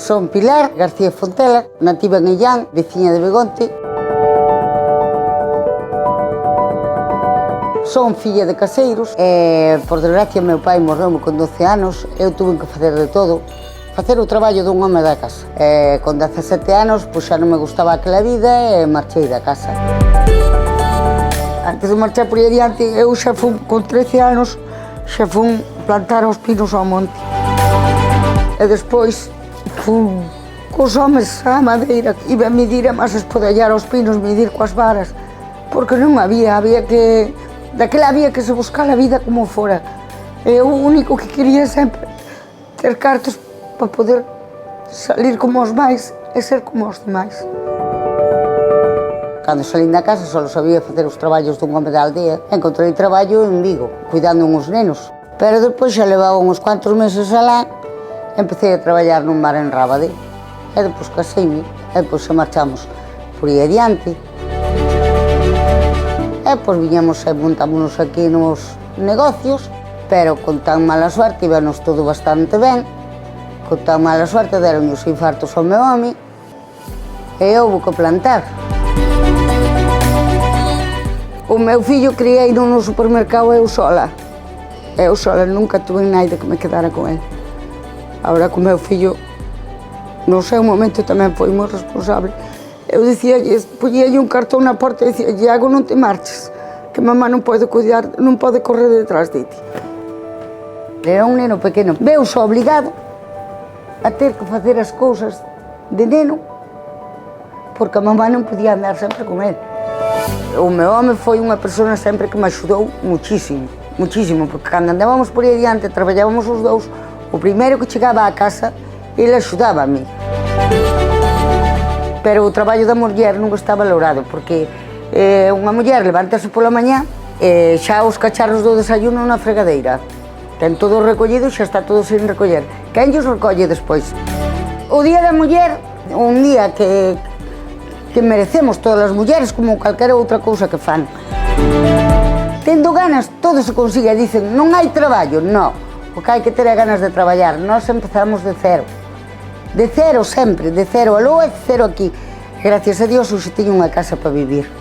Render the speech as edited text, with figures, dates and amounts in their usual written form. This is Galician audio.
Son Pilar García Fontela, nativa en Illán, veciña de Begonte. Son filla de caseiros e, por desgracia, meu pai morreu con 12 anos. Eu tuve que facer de todo, facer o traballo dun home da casa. Con 17 anos, pois xa non me gustaba aquela vida e marchei da casa. Antes de marchar por aí adiante, eu xa fui con 13 anos, xa fui plantar os pinos ao monte. E despois fui cos homes á madeira, iba a medir a máis espodallar os pinos, medir coas varas, porque non había que... Daquela había que se buscar a vida como fora. E o único que quería sempre ter cartos para poder salir como os máis e ser como os demais. Cando salín da casa só sabía facer os traballos dun home da aldea. Encontrei traballo en Vigo, cuidando uns nenos. Pero depois xa levaba uns cuantos meses alá, empecé a traballar nun bar en Rábade. E depois caseime, e depois xa marchamos por aí adiante. E depois viñamos e montámonos aquí nos negocios, pero con tan mala suerte íbamos todo bastante ben. Con tan mala suerte deron os infartos ao meu home e houve que plantar. O meu fillo criei no supermercado eu sola. Eu sola, nunca tuve naide que me quedara con ele. Agora que o meu fillo, no seu momento, tamén foi moi responsable. Eu dicíalle, poñíalle un cartón na porta e dicía, Iago, non te marches, que mamá non pode cuidar, non pode correr detrás de ti. Era un neno pequeno, veuse obligado a ter que facer as cousas de neno, porque a mamá non podía andar sempre con ele. O meu home foi unha persona sempre que me axudou muchísimo, muchísimo, porque cando andábamos por aí adiante, traballábamos os dous, o primeiro que chegaba á casa, ele axudaba a mí. Pero o traballo da muller non está valorado, porque unha muller levántase pola mañá e xa os cacharros do desayuno na fregadeira. Ten todo recollido e xa está todo sin recoller. Quen lles recolle despois? O Día da Muller, un día que merecemos todas as mulleres como calquera outra cousa que fan. Tendo ganas, todo se consigue. Dicen, non hai traballo, non. O que hai que ter é ganas de traballar. Nós empezamos de cero. De cero sempre, de cero aló e de cero aquí. Gracias a Dios, hoxe teño unha casa para vivir.